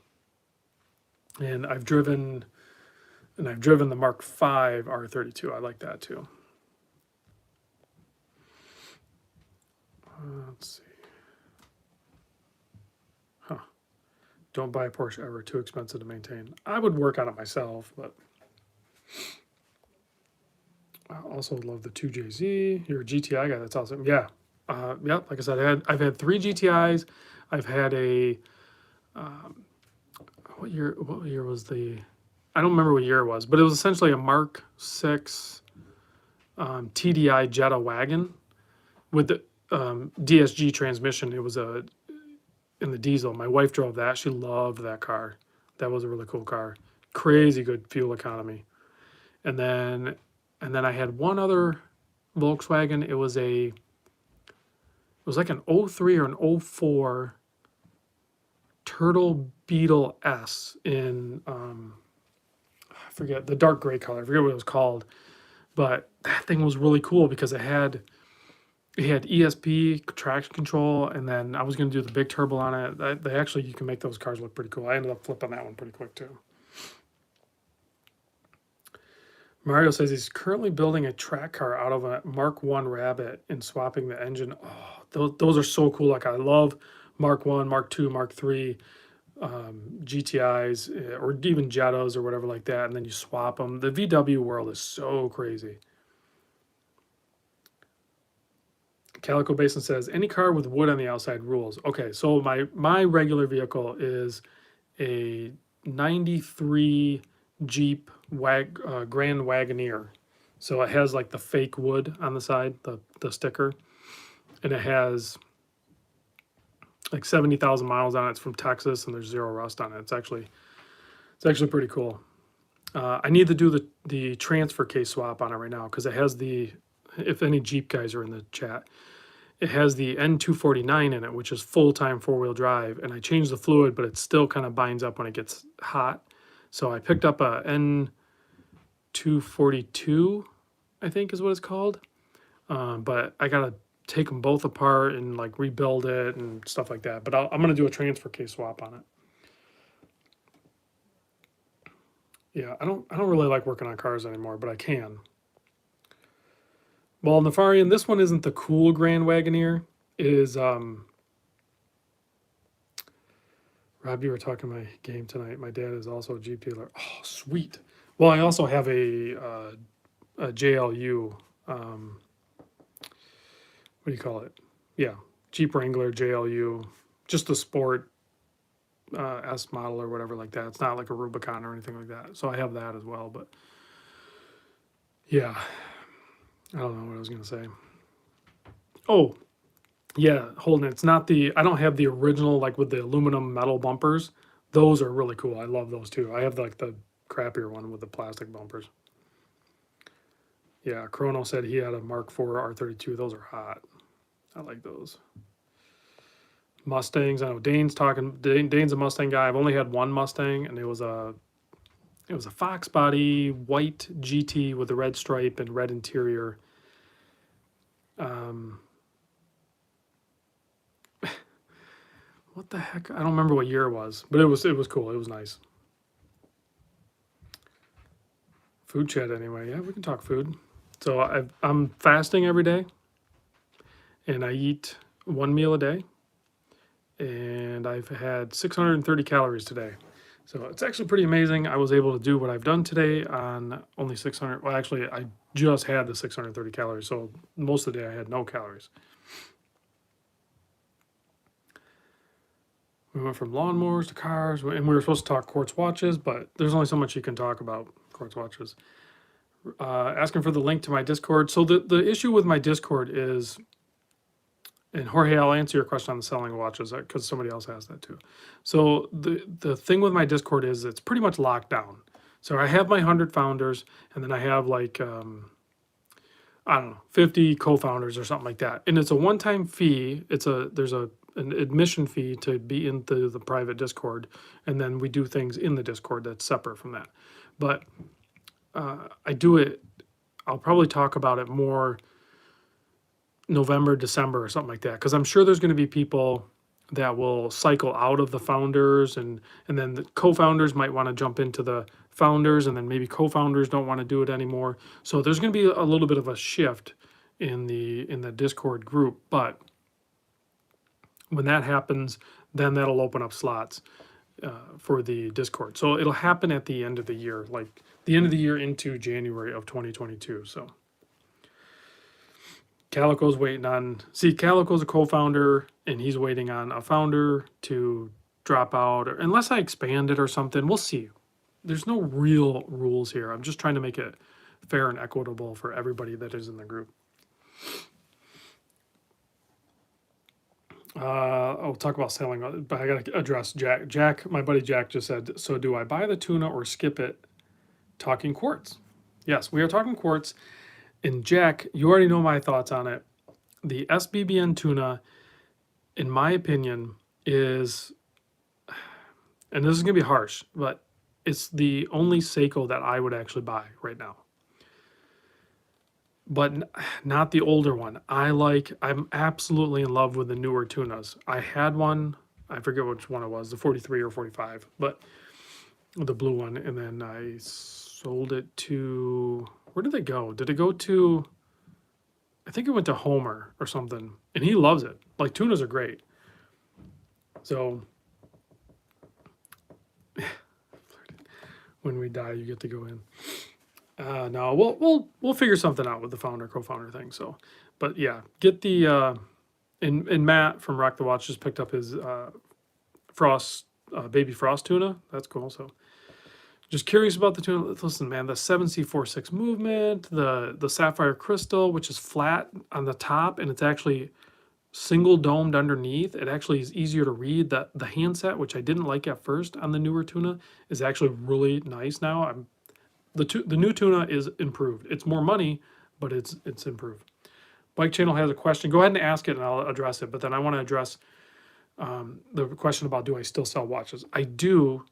And I've driven the Mark V R32. I like that too. Let's see. Huh. Don't buy a Porsche ever. Too expensive to maintain. I would work on it myself, but I also love the 2JZ. You're a GTI guy. That's awesome. Yeah. Yeah. Like I said, I've had three GTIs. I've had a what year was the? I don't remember what year it was, but it was essentially a Mark VI TDI Jetta wagon with the DSG transmission. It was in the diesel. My wife drove that. She loved that car. That was a really cool car. Crazy good fuel economy. And then I had one other Volkswagen. It was like an 03 or an 04 Turtle Beetle S in I forget the dark gray color. I forget what it was called, but that thing was really cool because it had ESP traction control, and then I was going to do the big turbo on it. They actually, you can make those cars look pretty cool. I ended up flipping that one pretty quick too. Mario says he's currently building a track car out of a Mark I Rabbit and swapping the engine. Oh, those are so cool. Like I love Mark I, Mark II, Mark III, GTIs, or even Jettas or whatever like that, and then you swap them. The VW world is so crazy. Calico Basin says any car with wood on the outside rules. Okay, so my regular vehicle is a 93 Jeep Grand Wagoneer. So it has like the fake wood on the side, the sticker, and it has like 70,000 miles on it. It's from Texas, and there's zero rust on it. It's actually pretty cool. I need to do the transfer case swap on it right now because it has the, if any Jeep guys are in the chat, it has the N249 in it, which is full-time four-wheel drive, and I changed the fluid, but it still kind of binds up when it gets hot. So I picked up a N242, I think is what it's called, but I gotta take them both apart and like rebuild it and stuff like that. But I'm gonna do a transfer case swap on it. Yeah, I don't really like working on cars anymore, but I can. Well, Nefarian, this one isn't the cool Grand Wagoneer. It is Rob, you were talking my game tonight. My dad is also a Jeep dealer. Oh, sweet. Well, I also have a JLU. What do you call it? Yeah, Jeep Wrangler JLU. Just a sport S model or whatever like that. It's not like a Rubicon or anything like that. So I have that as well. But yeah, I don't know what I was going to say. Oh, yeah, Holden. It's not the, I don't have the original, like with the aluminum metal bumpers. Those are really cool. I love those too. I have like the crappier one with the plastic bumpers. Yeah, Chrono said he had a Mark IV R32. Those are hot. I like those. Mustangs. I know Dane's a Mustang guy. I've only had one Mustang, and it was a Fox body, white GT with a red stripe and red interior. What the heck? I don't remember what year it was, but it was cool. It was nice. Food chat anyway. Yeah, we can talk food. So I'm fasting every day, and I eat one meal a day. and I've had 630 calories today. So it's actually pretty amazing. I was able to do what I've done today on only 600. Well, actually, I just had the 630 calories. So most of the day I had no calories. We went from lawnmowers to cars, and we were supposed to talk quartz watches, but there's only so much you can talk about quartz watches. Asking for the link to my Discord. So the issue with my Discord is, and Jorge, I'll answer your question on the selling watches because somebody else has that too. So the thing with my Discord is it's pretty much locked down. So I have my 100 founders, and then I have like I don't know, 50 co-founders or something like that. And it's a one-time fee. There's an admission fee to be into the private Discord, and then we do things in the Discord that's separate from that. But I do it. I'll probably talk about it more November, December, or something like that, because I'm sure there's going to be people that will cycle out of the founders, and then the co-founders might want to jump into the founders, and then maybe co-founders don't want to do it anymore. So there's going to be a little bit of a shift in the Discord group. But when that happens, then that'll open up slots for the Discord. So it'll happen at the end of the year, like the end of the year into January of 2022. So Calico's waiting on, see, Calico's a co-founder, and he's waiting on a founder to drop out, or unless I expand it or something, we'll see. There's no real rules here. I'm just trying to make it fair and equitable for everybody that is in the group. I'll talk about selling, but I got to address Jack. Jack, my buddy Jack just said, so do I buy the tuna or skip it? Talking quartz. Yes, we are talking quartz. And Jack, you already know my thoughts on it. The SBBN tuna, in my opinion, is, and this is going to be harsh, but it's the only Seiko that I would actually buy right now. But not the older one. I'm absolutely in love with the newer tunas. I had one, I forget which one it was, the 43 or 45, but the blue one, and then I sold it to, where did it go? Did it go to, I think it went to Homer or something, and he loves it. Like, tunas are great. So when we die, you get to go in. No, we'll figure something out with the founder co-founder thing. So, but yeah, get the and Matt from Rock the Watch just picked up his Frost baby Frost tuna. That's cool. So, just curious about the tuna. Listen, man, the 7C46 movement, the sapphire crystal, which is flat on the top and it's actually single domed underneath. It actually is easier to read. The handset, which I didn't like at first on the newer tuna, is actually really nice now. The new tuna is improved. It's more money, but it's improved. Bike Channel has a question. Go ahead and ask it, and I'll address it. But then I want to address the question about, do I still sell watches? I do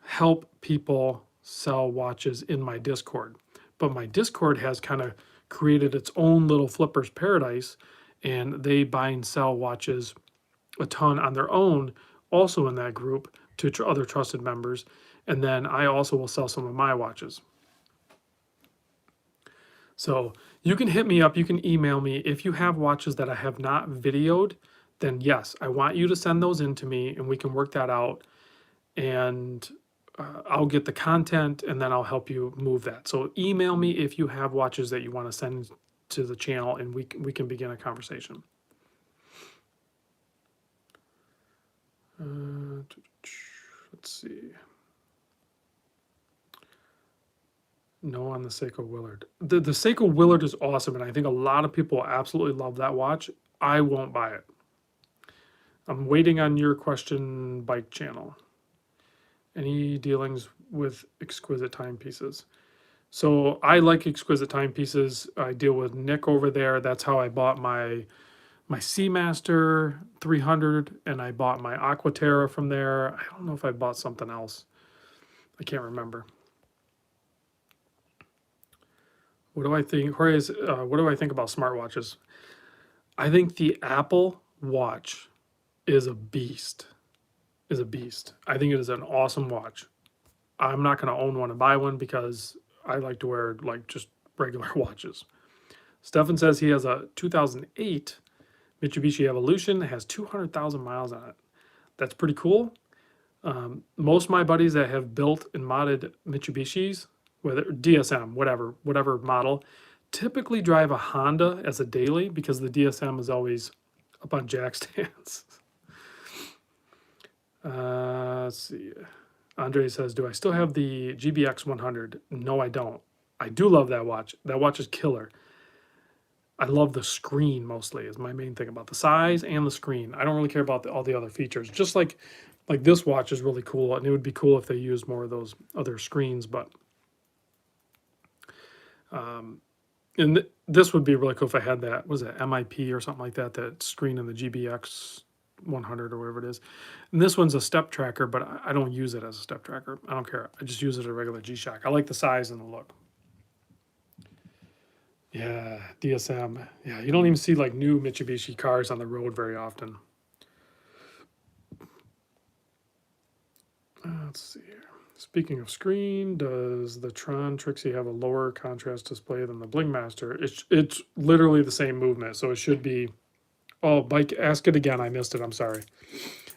help people sell watches in my Discord, but my Discord has kind of created its own little flippers paradise, and they buy and sell watches a ton on their own, also in that group, to other trusted members. And then I also will sell some of my watches. So you can hit me up, you can email me. If you have watches that I have not videoed, then yes, I want you to send those in to me, and we can work that out. And I'll get the content, and then I'll help you move that. So email me if you have watches that you want to send to the channel, and we can begin a conversation. Let's see. No on the Seiko Willard. The Seiko Willard is awesome, and I think a lot of people absolutely love that watch. I won't buy it. I'm waiting on your question, Bike Channel. Any dealings with exquisite timepieces? So I like exquisite timepieces. I deal with Nick over there. That's how I bought my Seamaster 300, and I bought my Aquaterra from there. I don't know if I bought something else. I can't remember. What do I think? What do I think about smartwatches? I think the Apple Watch is a beast. I think it is an awesome watch. I'm not going to own one and buy one because I like to wear like just regular watches. Stefan says he has a 2008 Mitsubishi Evolution. It has 200,000 miles on it. That's pretty cool. Most of my buddies that have built and modded Mitsubishis, whether DSM, whatever model, typically drive a Honda as a daily because the DSM is always up on jack stands. Let's see. Andre says, "Do I still have the GBX 100?" No, I don't. I do love that watch. That watch is killer. I love the screen mostly is my main thing about the size and the screen. I don't really care about all the other features. Just like this watch is really cool, and it would be cool if they used more of those other screens. But and this would be really cool if I had that. Was it MIP or something like that? That screen in the GBX 100 or whatever it is. And this one's a step tracker, but I don't use it as a step tracker. I don't care. I just use it as a regular G-Shock. I like the size and the look. Yeah, DSM. Yeah, you don't even see like new Mitsubishi cars on the road very often. Let's see here. Speaking of screen, does the Tron Trixie have a lower contrast display than the Bling Master? It's literally the same movement, so it should be. Oh, Bike, ask it again. I missed it. I'm sorry.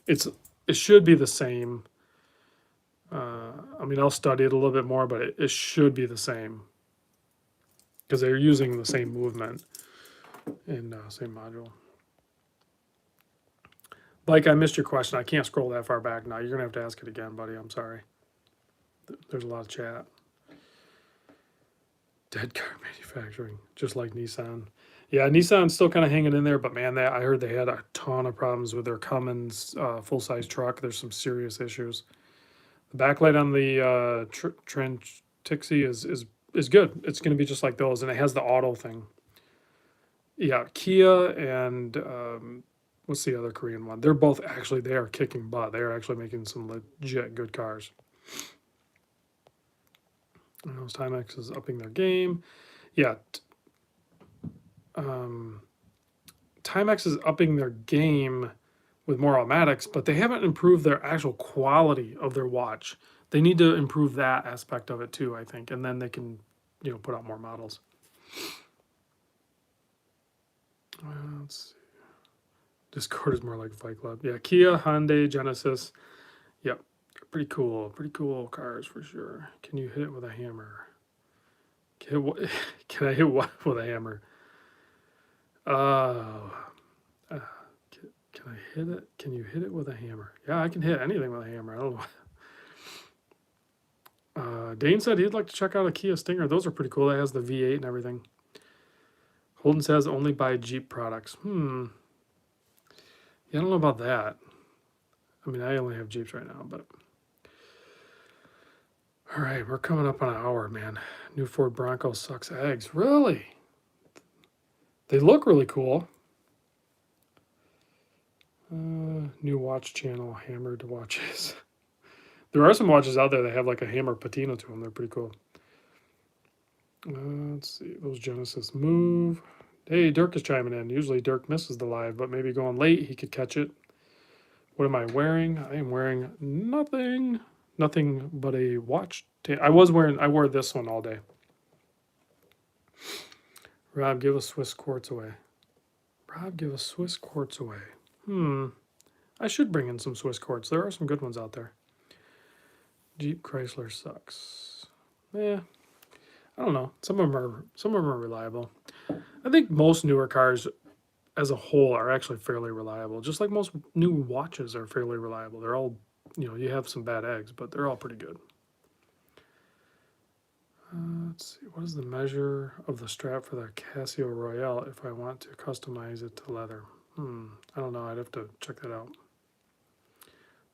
It should be the same. I mean, I'll study it a little bit more, but it should be the same because they're using the same movement in same module. Bike, I missed your question. I can't scroll that far back now. You're gonna have to ask it again, buddy. I'm sorry. There's a lot of chat. Dead car manufacturing, just like Nissan. Yeah, Nissan's still kind of hanging in there, but man, I heard they had a ton of problems with their Cummins full-size truck. There's some serious issues. The backlight on the Trixie is good. It's going to be just like those, and it has the auto thing. Yeah, Kia and what's the other Korean one? They're both actually, they are kicking butt. They are actually making some legit good cars. Timex is upping their game. Yeah. Timex is upping their game with more automatics, but they haven't improved their actual quality of their watch. They need to improve that aspect of it too, I think, and then they can, put out more models. Let's see. Discord is more like Fight Club. Yeah, Kia, Hyundai, Genesis. Yep, pretty cool cars for sure. Can you hit it with a hammer? Can I hit what with a hammer? Can I hit it? Can you hit it with a hammer? Yeah, I can hit anything with a hammer. I don't know. Dane said he'd like to check out a Kia Stinger. Those are pretty cool. That has the V8 and everything. Holden says only buy Jeep products. Yeah, I don't know about that. I mean, I only have Jeeps right now, but. All right, we're coming up on an hour, man. New Ford Bronco sucks eggs. Really? They look really cool. New watch channel, hammered watches. There are some watches out there that have like a hammer patina to them. They're pretty cool. Let's see. Those Genesis move. Hey, Dirk is chiming in. Usually Dirk misses the live, but maybe going late, he could catch it. What am I wearing? I am wearing nothing. Nothing but a watch. I wore this one all day. Rob, give a Swiss Quartz away. I should bring in some Swiss Quartz. There are some good ones out there. Jeep Chrysler sucks. Yeah, I don't know. Some of them are reliable. I think most newer cars as a whole are actually fairly reliable. Just like most new watches are fairly reliable. They're all, you have some bad eggs, but they're all pretty good. Let's see. What is the measure of the strap for the Casio Royale if I want to customize it to leather? I don't know. I'd have to check that out.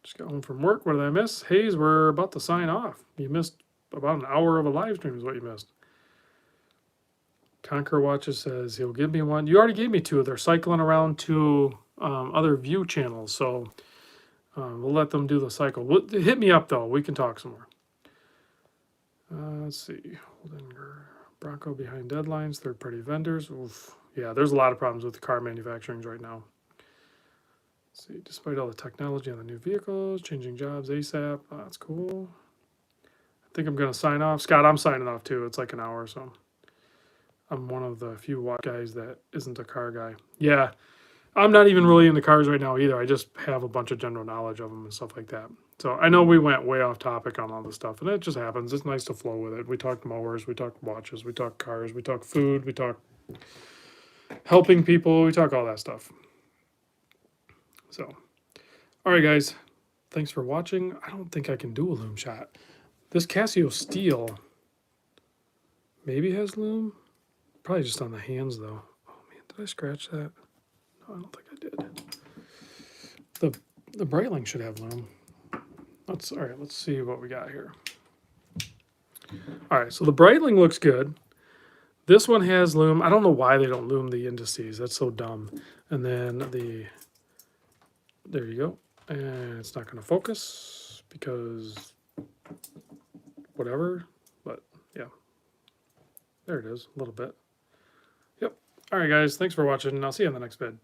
Just got home from work. What did I miss? Hayes, we're about to sign off. You missed about an hour of a live stream is what you missed. Conquer Watches says he'll give me one. You already gave me two. They're cycling around to other view channels, so we'll let them do the cycle. Hit me up, though. We can talk some more. Let's see. Bronco behind deadlines, third-party vendors. Oof. Yeah, there's a lot of problems with the car manufacturing right now. Let's see. Despite all the technology on the new vehicles, changing jobs ASAP. Oh, that's cool. I think I'm going to sign off. Scott, I'm signing off, too. It's like an hour or so. I'm one of the few watch guys that isn't a car guy. Yeah, I'm not even really into cars right now either. I just have a bunch of general knowledge of them and stuff like that. So I know we went way off topic on all this stuff, and it just happens. It's nice to flow with it. We talk mowers, we talk watches, we talk cars, we talk food, we talk helping people, we talk all that stuff. So, all right, guys. Thanks for watching. I don't think I can do a loom shot. This Casio steel maybe has loom. Probably just on the hands, though. Oh, man, did I scratch that? No, I don't think I did. The Breitling should have loom. All right, let's see what we got here. All right, so the Breitling looks good. This one has loom. I don't know why they don't loom the indices. That's so dumb. And then there you go. And it's not going to focus because whatever. But yeah, there it is, a little bit. Yep. All right, guys. Thanks for watching. I'll see you on the next vid.